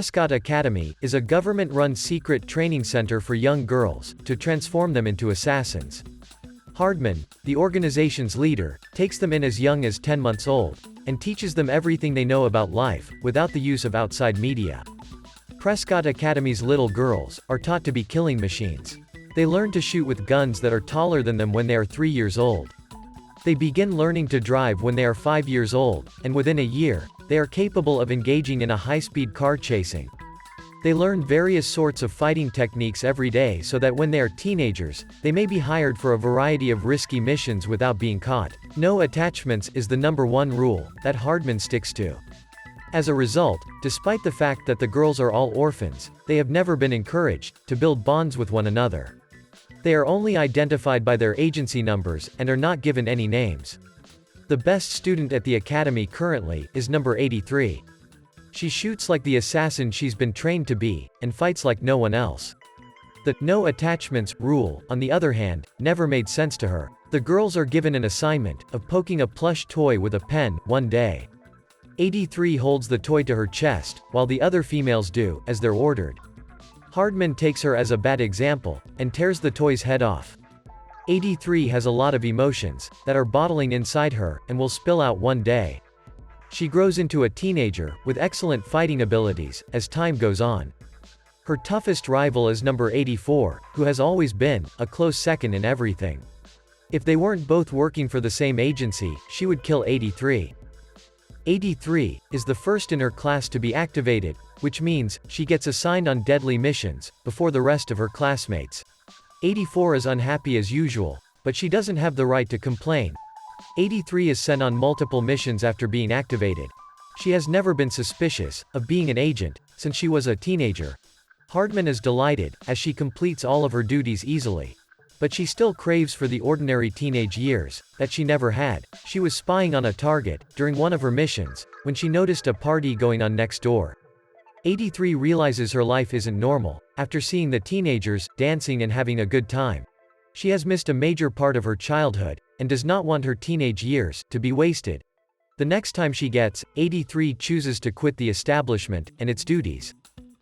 Prescott Academy is a government-run secret training center for young girls, to transform them into assassins. Hardman, the organization's leader, takes them in as young as 10 months old, and teaches them everything they know about life, without the use of outside media. Prescott Academy's little girls are taught to be killing machines. They learn to shoot with guns that are taller than them when they are 3 years old. They begin learning to drive when they are 5 years old, and within a year, they are capable of engaging in a high-speed car chasing. They learn various sorts of fighting techniques every day so that when they are teenagers, they may be hired for a variety of risky missions without being caught. No attachments is the #1 rule that Hardman sticks to. As a result, despite the fact that the girls are all orphans, they have never been encouraged to build bonds with one another. They are only identified by their agency numbers, and are not given any names. The best student at the academy currently is number 83. She shoots like the assassin she's been trained to be, and fights like no one else. The "no attachments" rule, on the other hand, never made sense to her. The girls are given an assignment of poking a plush toy with a pen one day. 83 holds the toy to her chest, while the other females do as they're ordered. Hardman takes her as a bad example, and tears the toy's head off. 83 has a lot of emotions that are bottling inside her, and will spill out one day. She grows into a teenager, with excellent fighting abilities, as time goes on. Her toughest rival is number 84, who has always been a close second in everything. If they weren't both working for the same agency, she would kill 83. 83 is the first in her class to be activated, which means she gets assigned on deadly missions before the rest of her classmates. 84 is unhappy as usual, but she doesn't have the right to complain. 83 is sent on multiple missions after being activated. She has never been suspicious of being an agent since she was a teenager. Hardman is delighted, as she completes all of her duties easily. But she still craves for the ordinary teenage years that she never had. She was spying on a target during one of her missions when she noticed a party going on next door. 83 realizes her life isn't normal after seeing the teenagers dancing and having a good time. She has missed a major part of her childhood and does not want her teenage years to be wasted. The next time she gets 83 chooses to quit the establishment and its duties.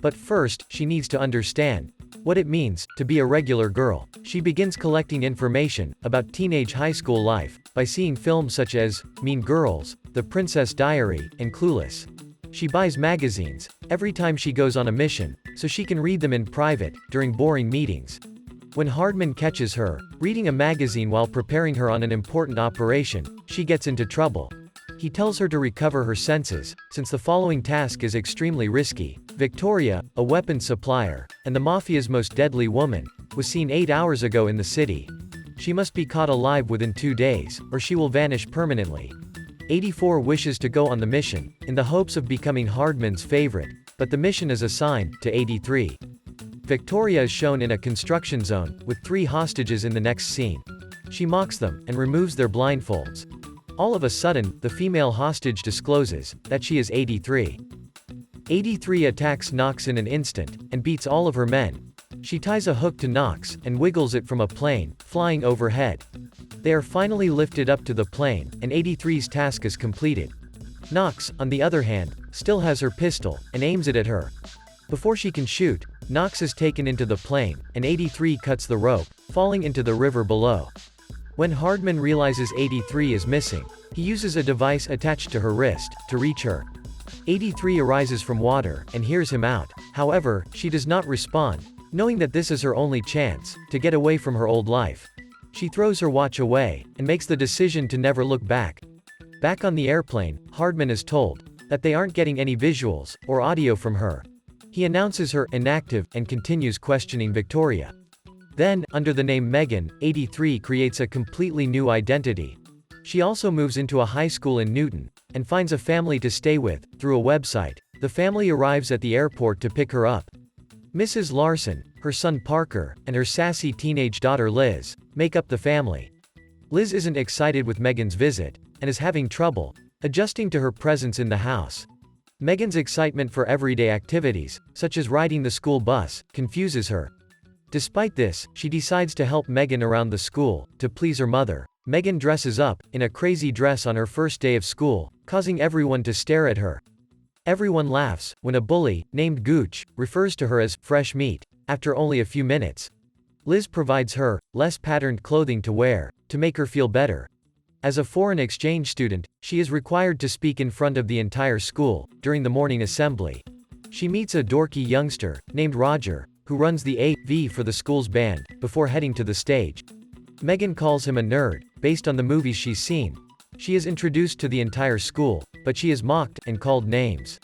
But first, she needs to understand what it means to be a regular girl. She begins collecting information about teenage high school life by seeing films such as Mean Girls, The Princess Diary, and Clueless. She buys magazines every time she goes on a mission, so she can read them in private during boring meetings. When Hardman catches her reading a magazine while preparing her on an important operation, she gets into trouble. He tells her to recover her senses, since the following task is extremely risky. Victoria, a weapons supplier, and the mafia's most deadly woman, was seen 8 hours ago in the city. She must be caught alive within 2 days, or she will vanish permanently. 84 wishes to go on the mission, in the hopes of becoming Hardman's favorite, but the mission is assigned to 83. Victoria is shown in a construction zone, with 3 hostages in the next scene. She mocks them, and removes their blindfolds. All of a sudden, the female hostage discloses that she is 83. 83 attacks Knox in an instant, and beats all of her men. She ties a hook to Knox, and wiggles it from a plane flying overhead. They are finally lifted up to the plane, and 83's task is completed. Knox, on the other hand, still has her pistol, and aims it at her. Before she can shoot, Knox is taken into the plane, and 83 cuts the rope, falling into the river below. When Hardman realizes 83 is missing, he uses a device attached to her wrist to reach her. 83 arises from water and hears him out. However, she does not respond, knowing that this is her only chance to get away from her old life. She throws her watch away and makes the decision to never look back. Back on the airplane, Hardman is told that they aren't getting any visuals or audio from her. He announces her inactive and continues questioning Victoria. Then, under the name Megan, 83 creates a completely new identity. She also moves into a high school in Newton, and finds a family to stay with through a website. The family arrives at the airport to pick her up. Mrs. Larson, her son Parker, and her sassy teenage daughter Liz make up the family. Liz isn't excited with Megan's visit, and is having trouble adjusting to her presence in the house. Megan's excitement for everyday activities, such as riding the school bus, confuses her. Despite this, she decides to help Megan around the school to please her mother. Megan dresses up in a crazy dress on her first day of school, causing everyone to stare at her. Everyone laughs when a bully, named Gooch, refers to her as fresh meat. After only a few minutes, Liz provides her less patterned clothing to wear to make her feel better. As a foreign exchange student, she is required to speak in front of the entire school during the morning assembly. She meets a dorky youngster named Roger, who runs the AV for the school's band, before heading to the stage. Megan calls him a nerd, based on the movies she's seen. She is introduced to the entire school, but she is mocked and called names.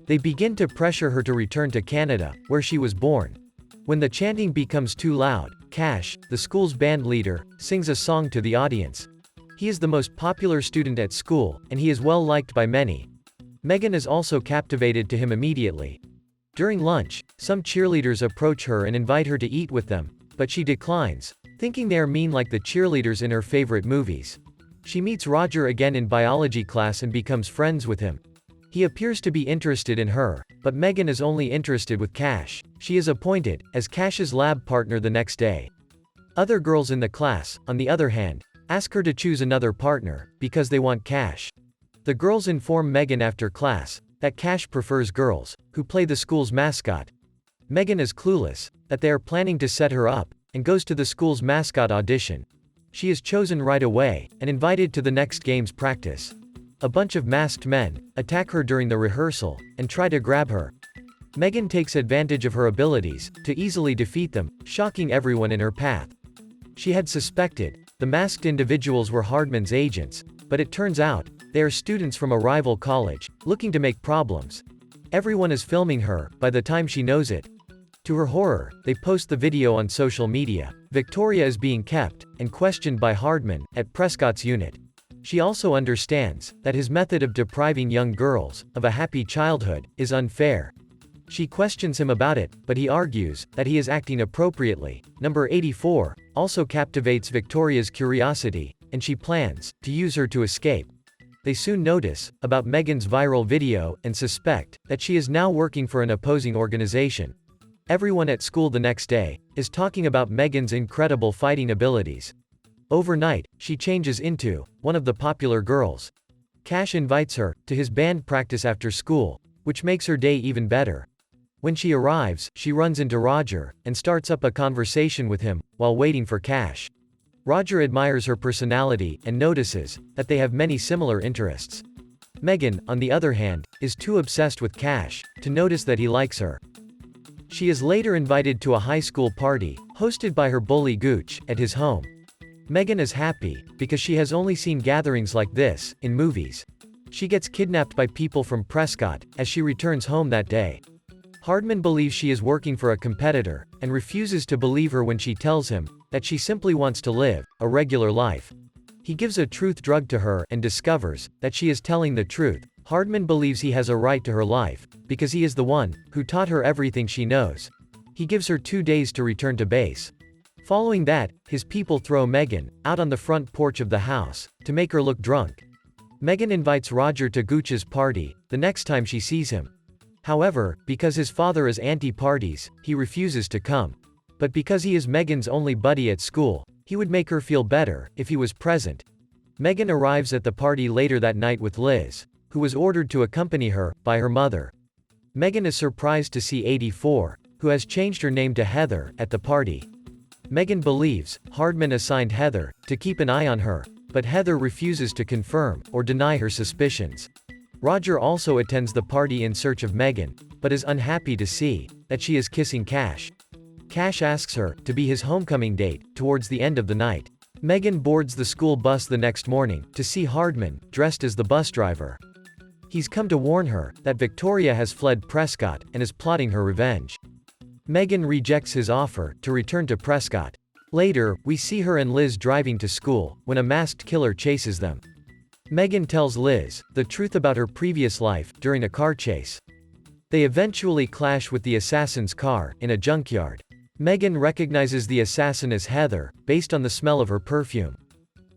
They begin to pressure her to return to Canada, where she was born. When the chanting becomes too loud, Cash, the school's band leader, sings a song to the audience. He is the most popular student at school, and he is well liked by many. Megan is also captivated to him immediately. During lunch, some cheerleaders approach her and invite her to eat with them, but she declines, thinking they are mean like the cheerleaders in her favorite movies. She meets Roger again in biology class and becomes friends with him. He appears to be interested in her, but Megan is only interested with Cash. She is appointed as Cash's lab partner the next day. Other girls in the class, on the other hand, ask her to choose another partner, because they want Cash. The girls inform Megan after class that Cash prefers girls who play the school's mascot. Megan is clueless that they are planning to set her up, and goes to the school's mascot audition. She is chosen right away, and invited to the next game's practice. A bunch of masked men attack her during the rehearsal, and try to grab her. Megan takes advantage of her abilities to easily defeat them, shocking everyone in her path. She had suspected the masked individuals were Hardman's agents, but it turns out they are students from a rival college, looking to make problems. Everyone is filming her by the time she knows it. To her horror, they post the video on social media. Victoria is being kept and questioned by Hardman at Prescott's unit. She also understands that his method of depriving young girls of a happy childhood is unfair. She questions him about it, but he argues that he is acting appropriately. Number 84 also captivates Victoria's curiosity, and she plans to use her to escape. They soon notice about Megan's viral video and suspect that she is now working for an opposing organization. Everyone at school the next day is talking about Megan's incredible fighting abilities. Overnight, she changes into one of the popular girls. Cash invites her to his band practice after school, which makes her day even better. When she arrives, she runs into Roger and starts up a conversation with him while waiting for Cash. Roger admires her personality and notices that they have many similar interests. Megan, on the other hand, is too obsessed with Cash to notice that he likes her. She is later invited to a high school party, hosted by her bully Gooch, at his home. Megan is happy, because she has only seen gatherings like this in movies. She gets kidnapped by people from Prescott as she returns home that day. Hardman believes she is working for a competitor, and refuses to believe her when she tells him that she simply wants to live a regular life. He gives a truth drug to her and discovers that she is telling the truth. Hardman believes he has a right to her life, because he is the one who taught her everything she knows. He gives her 2 days to return to base. Following that, his people throw Megan out on the front porch of the house to make her look drunk. Megan invites Roger to Gooch's party the next time she sees him. However, because his father is anti-parties, he refuses to come. But because he is Megan's only buddy at school, he would make her feel better if he was present. Megan arrives at the party later that night with Liz, who was ordered to accompany her by her mother. Megan is surprised to see 84, who has changed her name to Heather, at the party. Megan believes Hardman assigned Heather to keep an eye on her, but Heather refuses to confirm or deny her suspicions. Roger also attends the party in search of Megan, but is unhappy to see that she is kissing Cash. Cash asks her to be his homecoming date towards the end of the night. Megan boards the school bus the next morning to see Hardman dressed as the bus driver. He's come to warn her that Victoria has fled Prescott and is plotting her revenge. Megan rejects his offer to return to Prescott. Later, we see her and Liz driving to school when a masked killer chases them. Megan tells Liz the truth about her previous life during a car chase. They eventually clash with the assassin's car in a junkyard. Megan recognizes the assassin as Heather, based on the smell of her perfume.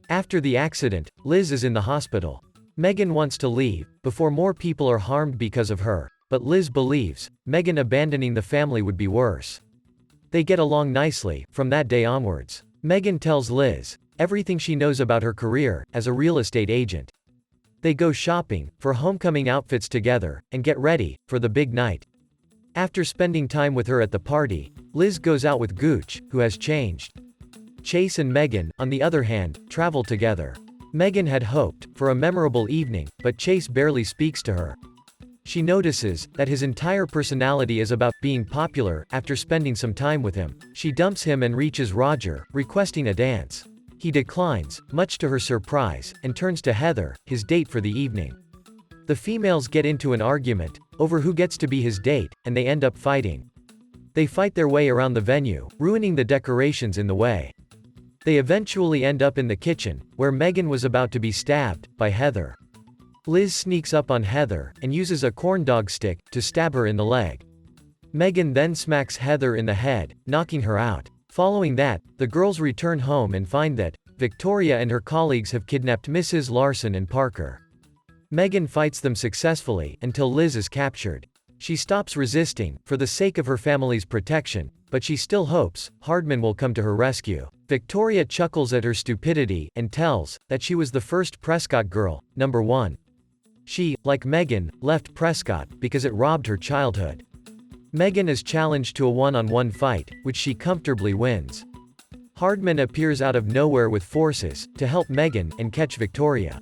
After the accident, Liz is in the hospital. Megan wants to leave before more people are harmed because of her, but Liz believes Megan abandoning the family would be worse. They get along nicely from that day onwards. Megan tells Liz everything she knows about her career as a real estate agent. They go shopping, for homecoming outfits together, and get ready, for the big night. After spending time with her at the party, Liz goes out with Gooch, who has changed. Chase and Megan, on the other hand, travel together. Megan had hoped for a memorable evening, but Chase barely speaks to her. She notices that his entire personality is about being popular. After spending some time with him, she dumps him and reaches Roger, requesting a dance. He declines, much to her surprise, and turns to Heather, his date for the evening. The females get into an argument over who gets to be his date, and they end up fighting. They fight their way around the venue, ruining the decorations in the way. They eventually end up in the kitchen, where Megan was about to be stabbed by Heather. Liz sneaks up on Heather and uses a corn dog stick to stab her in the leg. Megan then smacks Heather in the head, knocking her out. Following that, the girls return home and find that Victoria and her colleagues have kidnapped Mrs. Larson and Parker. Megan fights them successfully until Liz is captured. She stops resisting, for the sake of her family's protection, but she still hopes Hardman will come to her rescue. Victoria chuckles at her stupidity and tells that she was the first Prescott girl, number 1. She, like Megan, left Prescott because it robbed her childhood. Megan is challenged to a one-on-one fight, which she comfortably wins. Hardman appears out of nowhere with forces to help Megan and catch Victoria.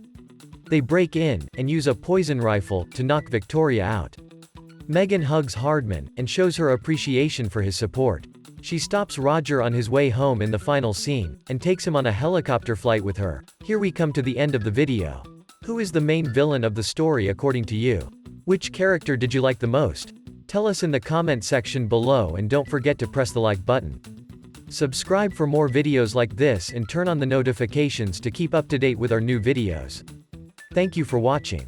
They break in and use a poison rifle to knock Victoria out. Megan hugs Hardman and shows her appreciation for his support. She stops Roger on his way home in the final scene and takes him on a helicopter flight with her. Here we come to the end of the video. Who is the main villain of the story according to you? Which character did you like the most? Tell us in the comment section below, and don't forget to press the like button. Subscribe for more videos like this and turn on the notifications to keep up to date with our new videos. Thank you for watching.